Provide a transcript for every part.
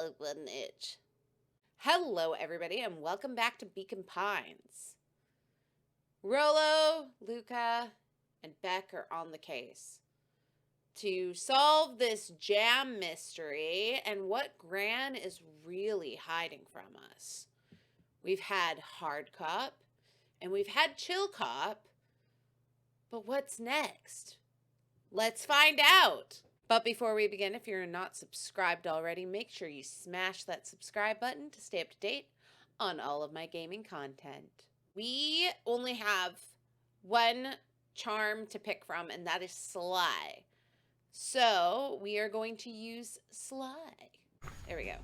belly button itch. Hello, everybody, and welcome back to Beacon Pines. Rollo, Luca, and Beck are on the case to solve this jam mystery and what Gran is really hiding from us. We've had Hard Cop and we've had Chill Cop, but what's next? Let's find out! But before we begin, if you're not subscribed already, make sure you smash that subscribe button to stay up to date on all of my gaming content. We only have one charm to pick from, and that is Sly. So we are going to use Sly. There we go.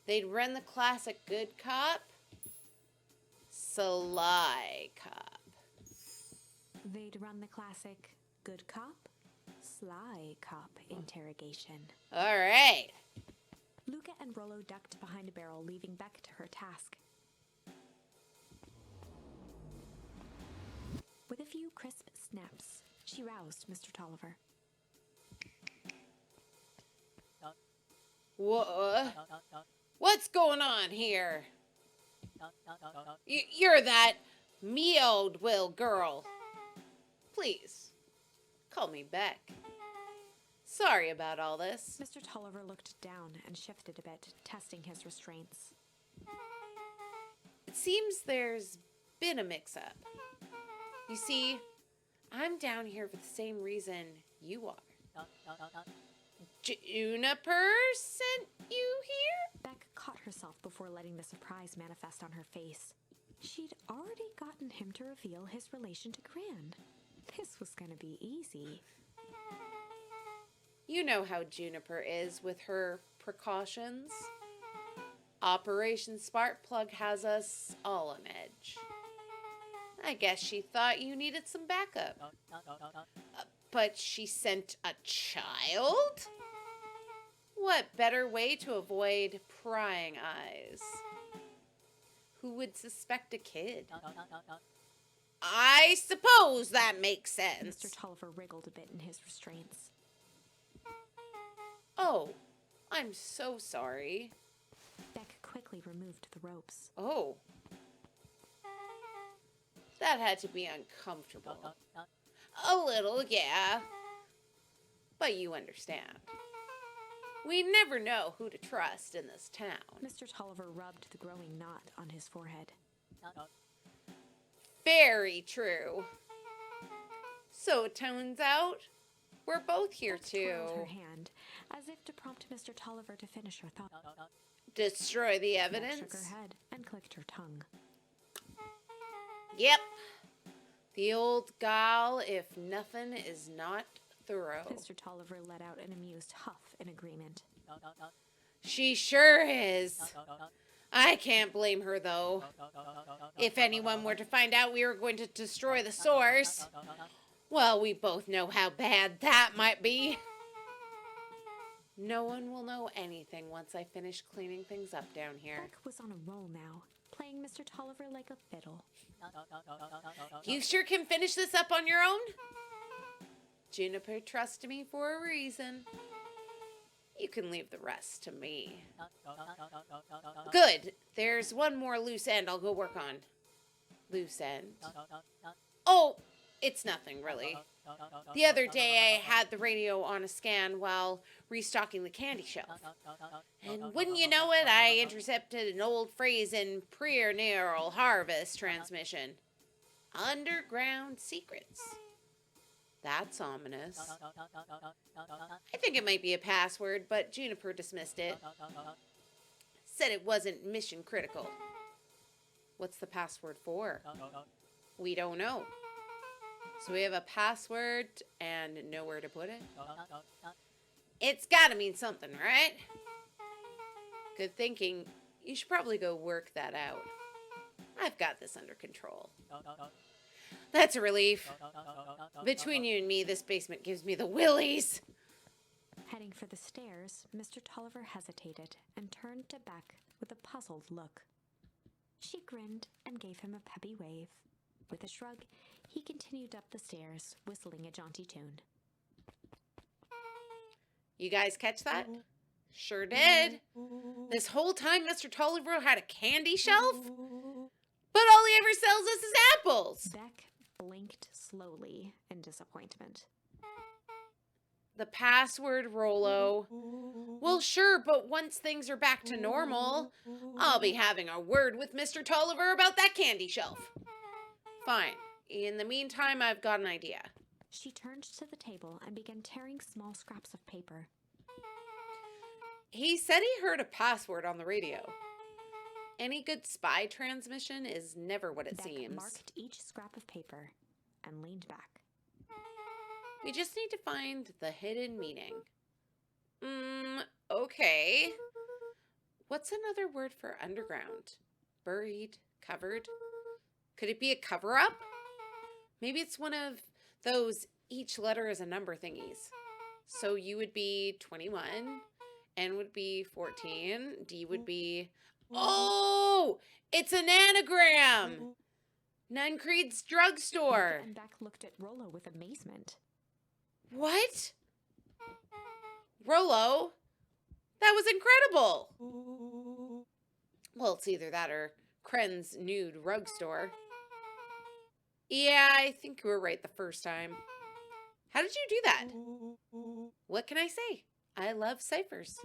They'd run the classic Good Cop, Sly Cop. They'd run the classic Good Cop, Sly Cop interrogation. All right. Luca and Rollo ducked behind a barrel, leaving Beck to her task. With a few crisp snaps, she roused Mr. Tolliver. What's going on here? You're that me old Will girl. Please, call me Beck. Sorry about all this. Mr. Tolliver looked down and shifted a bit, testing his restraints. It seems there's been a mix-up. You see, I'm down here for the same reason you are. Juniper sent you here? Beck caught herself before letting the surprise manifest on her face. She'd already gotten him to reveal his relation to Gran. This was gonna be easy. You know how Juniper is with her precautions. Operation Sparkplug has us all on edge. I guess she thought you needed some backup. But she sent a child? What better way to avoid prying eyes? Who would suspect a kid? I suppose that makes sense. Mr. Tolliver wriggled a bit in his restraints. Oh, I'm so sorry. Beck quickly removed the ropes. Oh. That had to be uncomfortable. A little, yeah. But you understand. We never know who to trust in this town. Mr. Tolliver rubbed the growing knot on his forehead. Very true. So it turns out we're both here Beck too. twirled her hand, as if to prompt Mr. Tolliver to finish her thought. Destroy the Beck evidence? shook her head and clicked her tongue. Yep. The old gal, if nothing is not thorough. Mr. Tolliver let out an amused huff in agreement. She sure is. I can't blame her, though. If anyone were to find out we were going to destroy the source, well, we both know how bad that might be. No one will know anything once I finish cleaning things up down here. Beck was on a roll now, playing Mr. Tolliver like a fiddle. You sure can finish this up on your own? Juniper trusted me for a reason. You can leave the rest to me. Good. There's one more loose end I'll go work on. Loose end? Oh, it's nothing, really. The other day I had the radio on a scan while restocking the candy shelf. And wouldn't you know it, I intercepted an old phrase in pre-neural harvest transmission. Underground secrets. That's ominous. I think it might be a password, but Juniper dismissed it. Said it wasn't mission critical. What's the password for? We don't know. So we have a password and nowhere to put it? It's gotta mean something, right? Good thinking. You should probably go work that out. I've got this under control. That's a relief. Between you and me, this basement gives me the willies. Heading for the stairs, Mr. Tolliver hesitated and turned to Beck with a puzzled look. She grinned and gave him a peppy wave. With a shrug, he continued up the stairs, whistling a jaunty tune. You guys catch that? Sure did. This whole time Mr. Tolliver had a candy shelf? But all he ever sells us is apples. Beck blinked slowly in disappointment. The password, Rollo. Well, sure, but once things are back to normal, I'll be having a word with Mr. Tolliver about that candy shelf. Fine. In the meantime, I've got an idea. She turned to the table and began tearing small scraps of paper. He said he heard a password on the radio. Any good spy transmission is never what it Beck seems. marked each scrap of paper and leaned back. We just need to find the hidden meaning. Okay. What's another word for underground? Buried? Covered? Could it be a cover-up? Maybe it's one of those each letter is a number thingies. So U would be 21, N would be 14, D would be... Oh! It's an anagram! Nuncreed's drugstore. And Beck looked at Rollo with amazement. What? Rollo? That was incredible! Well, it's either that or Kren's nude rug store. Yeah, I think you were right the first time. How did you do that? What can I say? I love ciphers.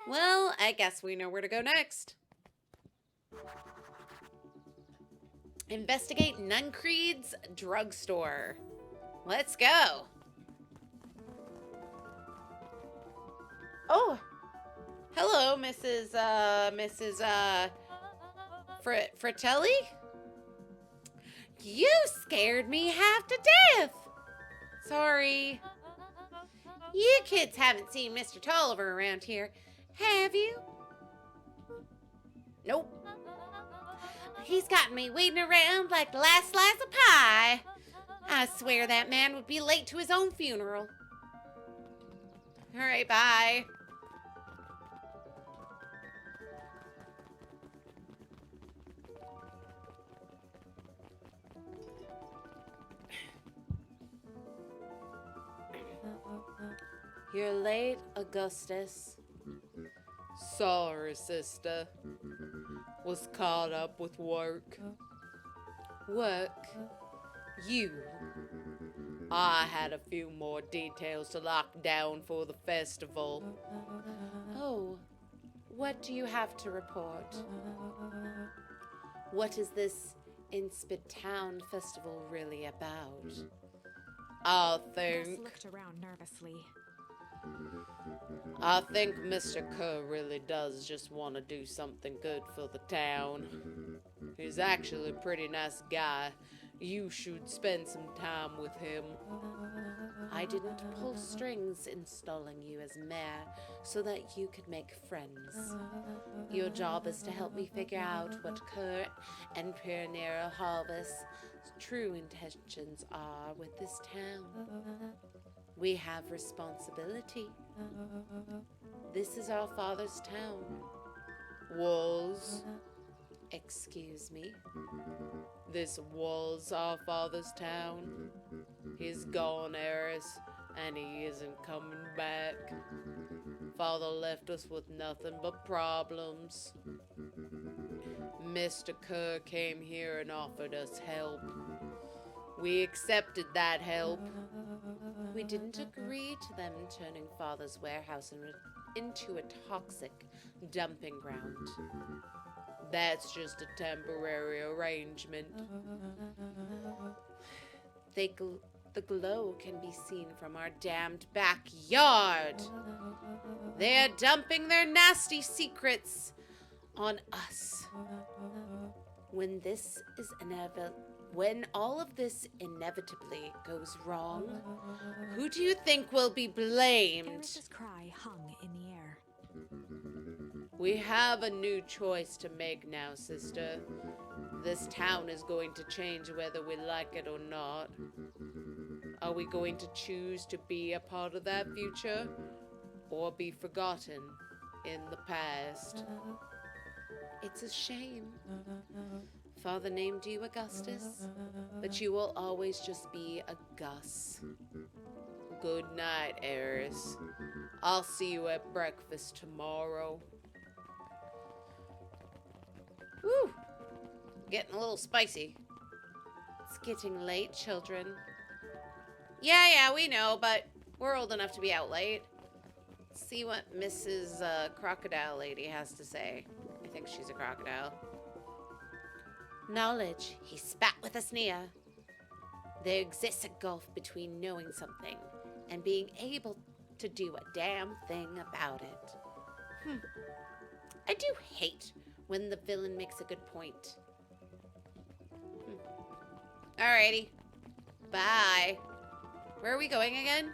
Well, I guess we know where to go next. Investigate Nuncreed's drugstore. Let's go. Oh, hello, Mrs. Fratelli? You scared me half to death. Sorry. You kids haven't seen Mr. Tolliver around here, have you? Nope. He's got me waiting around like the last slice of pie. I swear that man would be late to his own funeral. All right, bye. You're late, Augustus. Sorry, sister. Was caught up with work. Work? You. I had a few more details to lock down for the festival. Oh, what do you have to report? What is this Inspit Town festival really about? I Gus think looked around nervously. Mr. Kerr really does just want to do something good for the town. He's actually a pretty nice guy. You should spend some time with him. I didn't pull strings installing you as mayor so that you could make friends. Your job is to help me figure out what Kerr and Pioneer Harvest's true intentions are with this town. We have responsibility. This is our father's town. Was, excuse me, this was our father's town. He's gone, Eris, and he isn't coming back. Father left us with nothing but problems. Mr. Kerr came here and offered us help. We accepted that help. We didn't agree to them turning Father's warehouse into a toxic dumping ground. That's just a temporary arrangement. The glow can be seen from our damned backyard. They're dumping their nasty secrets on us. When all of this inevitably goes wrong, who do you think will be blamed? Eris's cry hung in the air. We have a new choice to make now, sister. This town is going to change whether we like it or not. Are we going to choose to be a part of that future, or be forgotten in the past? It's a shame. Father named you Augustus, but you will always just be a Gus. Good night, Eris. I'll see you at breakfast tomorrow. Woo! Getting a little spicy. It's getting late, children. Yeah, we know, but we're old enough to be out late. Let's see what Mrs. Crocodile Lady has to say. I think she's a crocodile. Knowledge, he spat with a sneer. There exists a gulf between knowing something and being able to do a damn thing about it. I do hate when the villain makes a good point. Alrighty. Bye. Where are we going again?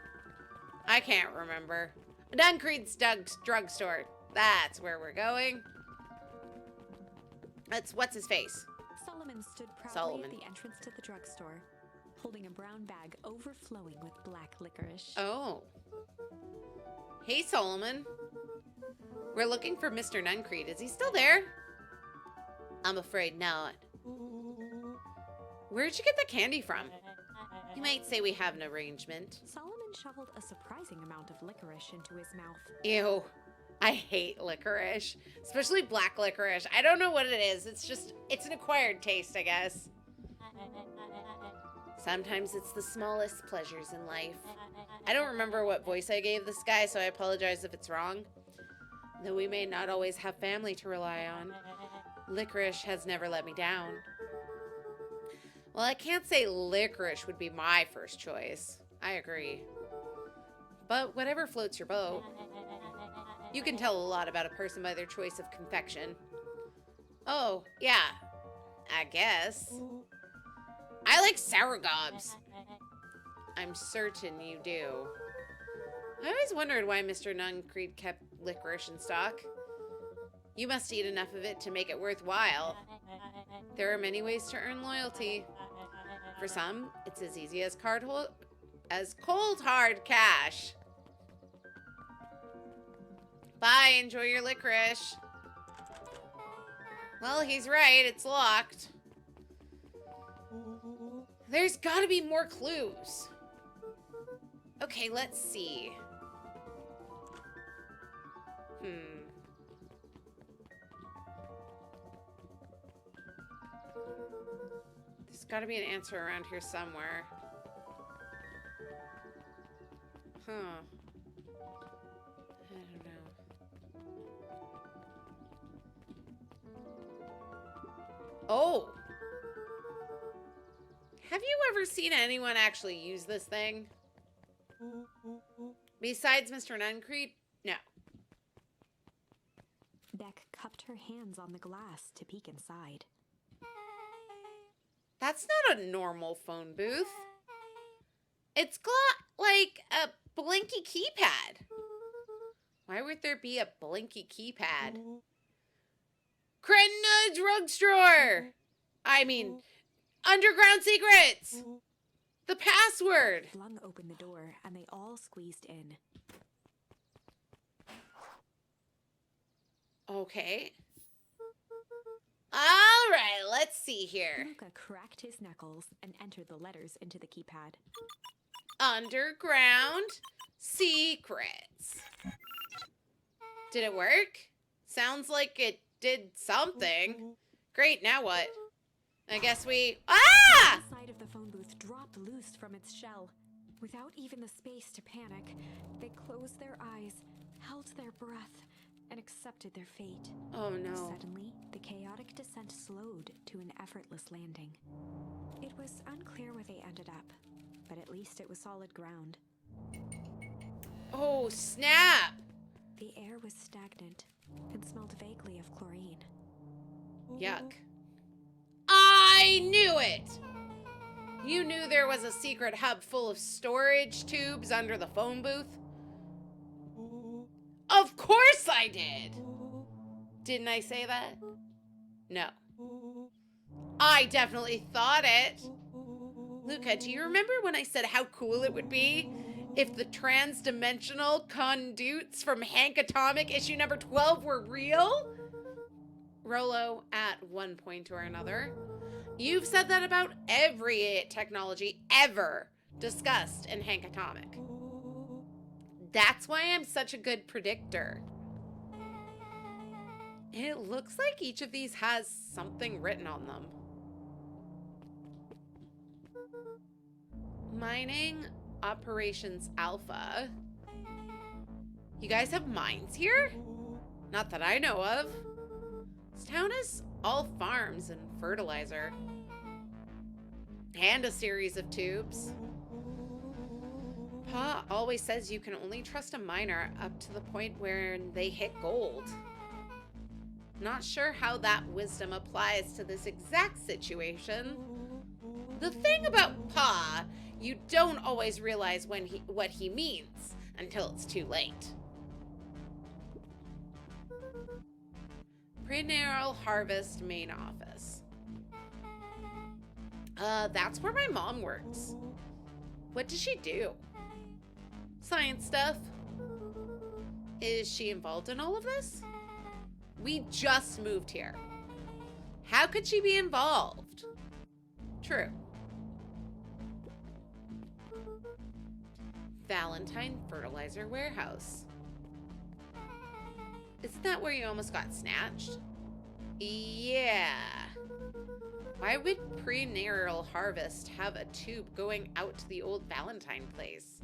I can't remember. Duncreed's drugstore. That's where we're going. That's what's his face. Solomon stood proudly at the entrance to the drugstore, holding a brown bag overflowing with black licorice. Oh. Hey, Solomon. We're looking for Mr. Nuncreed. Is he still there? I'm afraid not. Where'd you get the candy from? You might say we have an arrangement. Solomon shoveled a surprising amount of licorice into his mouth. Ew. I hate licorice. Especially black licorice. I don't know what it is. It's an acquired taste, I guess. Sometimes it's the smallest pleasures in life. I don't remember what voice I gave this guy, so I apologize if it's wrong. Though we may not always have family to rely on, licorice has never let me down. Well, I can't say licorice would be my first choice. I agree. But whatever floats your boat. You can tell a lot about a person by their choice of confection. Oh, yeah. I guess. I like sour gobs. I'm certain you do. I always wondered why Mr. Nuncreed kept licorice in stock. You must eat enough of it to make it worthwhile. There are many ways to earn loyalty. For some, it's as easy as cold hard cash. Bye, enjoy your licorice. Well, he's right, it's locked. There's gotta be more clues. Okay, let's see. There's gotta be an answer around here somewhere. Huh. I don't know. Oh! Have you ever seen anyone actually use this thing? Besides Mr. Nuncreed? No. Beck cupped her hands on the glass to peek inside. That's not a normal phone booth. It's got, like, a blinky keypad. Why would there be a blinky keypad? Krenna Drugstore! I mean, Underground Secrets! The password! Flung open the door and they all squeezed in. Okay. All right, let's see here. Luca cracked his knuckles and entered the letters into the keypad. Underground Secrets. Did it work? Sounds like it did something. Great, now what? I guess we... Ah! The side of the phone booth dropped loose from its shell. Without even the space to panic, they closed their eyes, held their breath, and accepted their fate. Oh no. Suddenly, the chaotic descent slowed to an effortless landing. It was unclear where they ended up, but at least it was solid ground. Oh, snap! The air was stagnant and smelled vaguely of chlorine. Yuck. I knew it! You knew there was a secret hub full of storage tubes under the phone booth? Of course I did! Didn't I say that? No. I definitely thought it. Luca, do you remember when I said how cool it would be if the trans-dimensional conduits from Hank Atomic issue number 12 were real? Rolo, at one point or another. You've said that about every technology ever discussed in Hank Atomic. That's why I'm such a good predictor. It looks like each of these has something written on them. Mining Operations Alpha. You guys have mines here? Not that I know of. This town is all farms and fertilizer. And a series of tubes. Pa always says you can only trust a miner up to the point where they hit gold. Not sure how that wisdom applies to this exact situation. The thing about Pa, you don't always realize what he means until it's too late. Prenatal Harvest main office. That's where my mom works. What does she do? Science stuff. Is she involved in all of this? We just moved here. How could she be involved? True. Valentine Fertilizer Warehouse. Isn't that where you almost got snatched? Yeah. Why would Prenatal Harvest have a tube going out to the old Valentine place?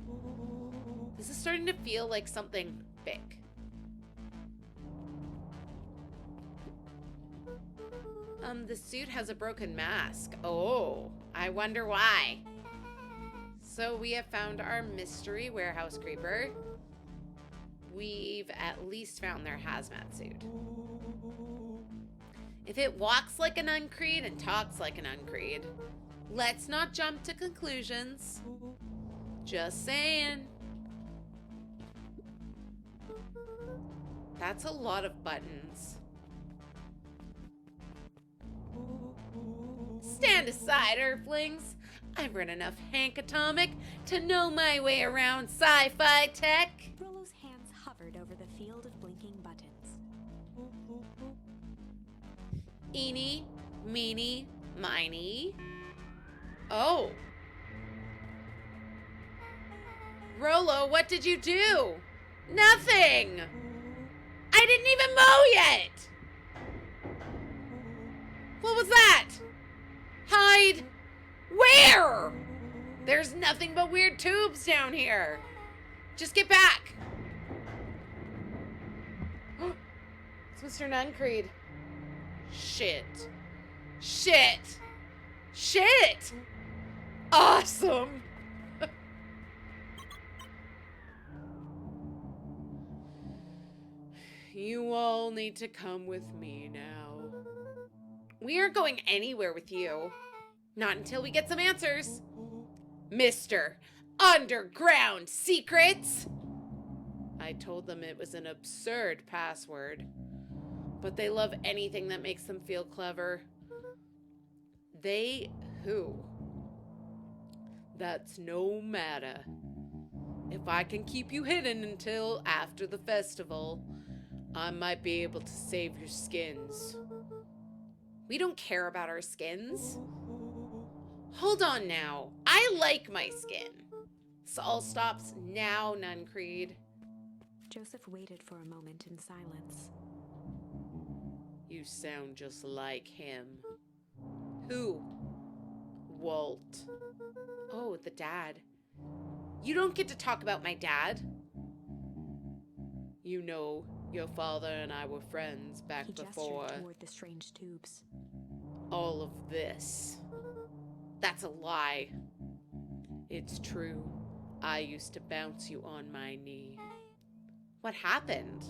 This is starting to feel like something big. The suit has a broken mask. Oh, I wonder why. So we have found our mystery warehouse creeper. We've at least found their hazmat suit. If it walks like an uncreed and talks like an uncreed, let's not jump to conclusions. Just saying. That's a lot of buttons. Stand aside, Earthlings. I've read enough Hank Atomic to know my way around sci-fi tech. Rollo's hands hovered over the field of blinking buttons. Eeny, meeny, miny. Oh. Rollo, what did you do? Nothing! I didn't even mow yet! What was that? Hide! Where? There's nothing but weird tubes down here. Just get back. It's Mr. Nuncreed. Shit. Shit. Shit. Awesome. You all need to come with me now. We aren't going anywhere with you. Not until we get some answers. Mr. Underground Secrets! I told them it was an absurd password. But they love anything that makes them feel clever. They who? That's no matter. If I can keep you hidden until after the festival, I might be able to save your skins. We don't care about our skins. Hold on now. I like my skin. This all stops now, Nuncreed. Joseph waited for a moment in silence. You sound just like him. Who? Walt. Oh, the dad. You don't get to talk about my dad. You know, your father and I were friends back before. He gestured toward the strange tubes. All of this. That's a lie. It's true. I used to bounce you on my knee. What happened?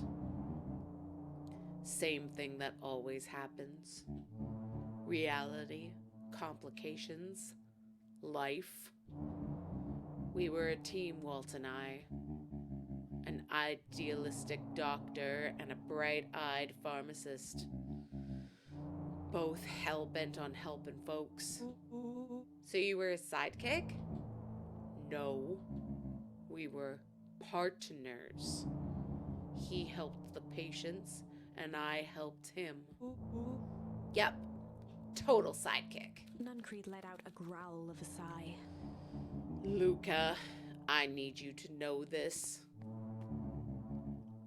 Same thing that always happens. Reality, complications, life. We were a team, Walt and I. An idealistic doctor and a bright-eyed pharmacist. Both hell-bent on helping folks. So you were a sidekick? No. We were partners. He helped the patients, and I helped him. Yep. Total sidekick. Nuncreed let out a growl of a sigh. Luca, I need you to know this.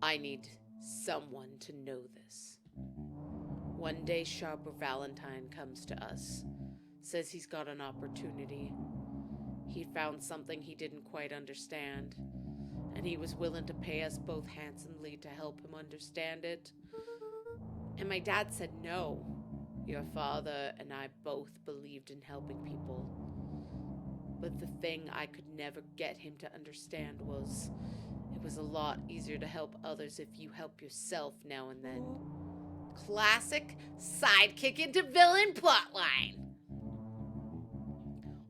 I need someone to know this. One day, Sharper Valentine comes to us, says he's got an opportunity. He found something he didn't quite understand, and he was willing to pay us both handsomely to help him understand it. And my dad said no. Your father and I both believed in helping people. But the thing I could never get him to understand was it was a lot easier to help others if you help yourself now and then. Classic sidekick into villain plotline.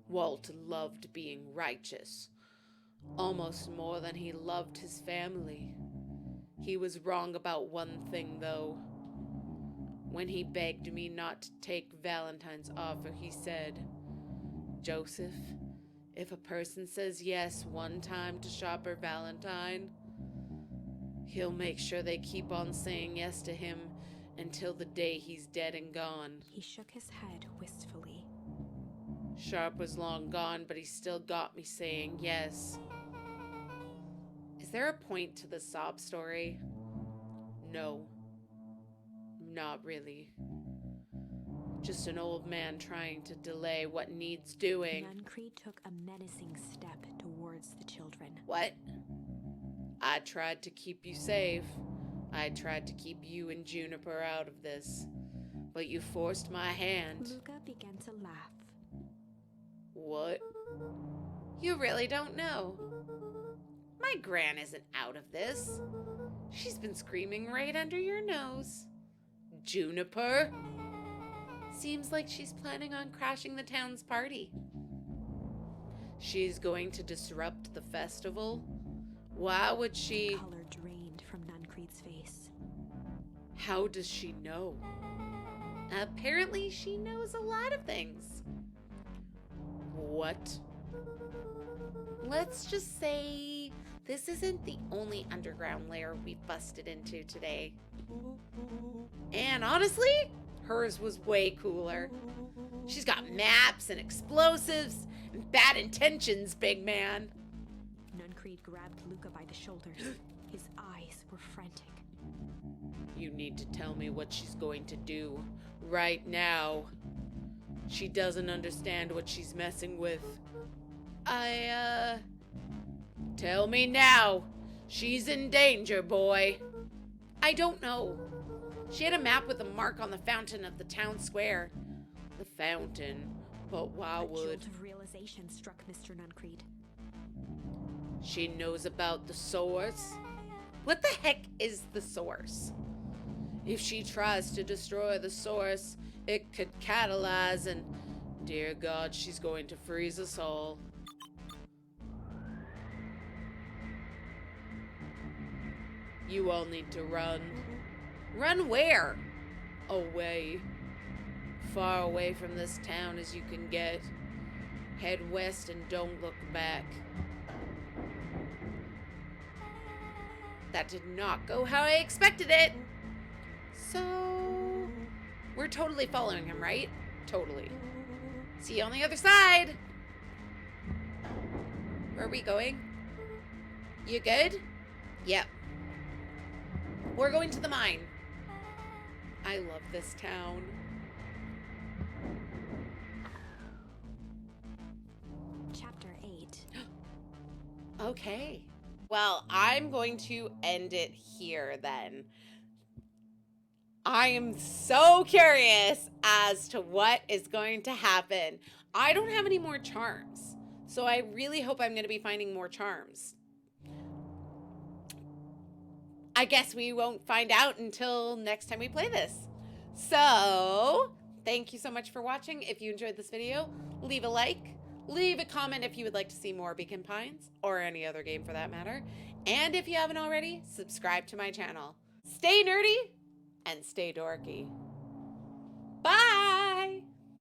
Walt loved being righteous, almost more than he loved his family. He was wrong about one thing, though. When he begged me not to take Valentine's offer, he said, "Joseph, if a person says yes one time to Shopper Valentine, he'll make sure they keep on saying yes to him until the day he's dead and gone." He shook his head wistfully. Sharp was long gone, but he still got me saying yes. Is there a point to the sob story? No. Not really. Just an old man trying to delay what needs doing. Nuncreed took a menacing step towards the children. What? I tried to keep you safe. I tried to keep you and Juniper out of this. But you forced my hand. Luca began to laugh. What? You really don't know. My Gran isn't out of this. She's been screaming right under your nose. Juniper? Seems like she's planning on crashing the town's party. She's going to disrupt the festival? Why would she? The color drained from Nuncreed's face. How does she know? Apparently she knows a lot of things. What? Let's just say this isn't the only underground lair we've busted into today. And honestly, hers was way cooler. She's got maps and explosives and bad intentions, big man. Nuncreed grabbed Luca by the shoulders. His eyes were frantic. You need to tell me what she's going to do right now. She doesn't understand what she's messing with. Tell me now. She's in danger, boy. I don't know. She had a map with a mark on the fountain of the town square. The fountain? But why would... A jolt of realization struck Mr. Nuncreed. She knows about the source? What the heck is the source? If she tries to destroy the source, it could catalyze and... Dear God, she's going to freeze us all. You all need to run. Run where? Away. Far away from this town as you can get. Head west and don't look back. That did not go how I expected it. So, we're totally following him, right? Totally. See you on the other side. Where are we going? You good? Yep. We're going to the mine. I love this town. Chapter 8. Okay. Well, I'm going to end it here then. I am so curious as to what is going to happen. I don't have any more charms, so I really hope I'm going to be finding more charms. I guess we won't find out until next time we play this. So, thank you so much for watching. If you enjoyed this video, leave a like. Leave a comment if you would like to see more Beacon Pines, or any other game for that matter. And if you haven't already, subscribe to my channel. Stay nerdy and stay dorky.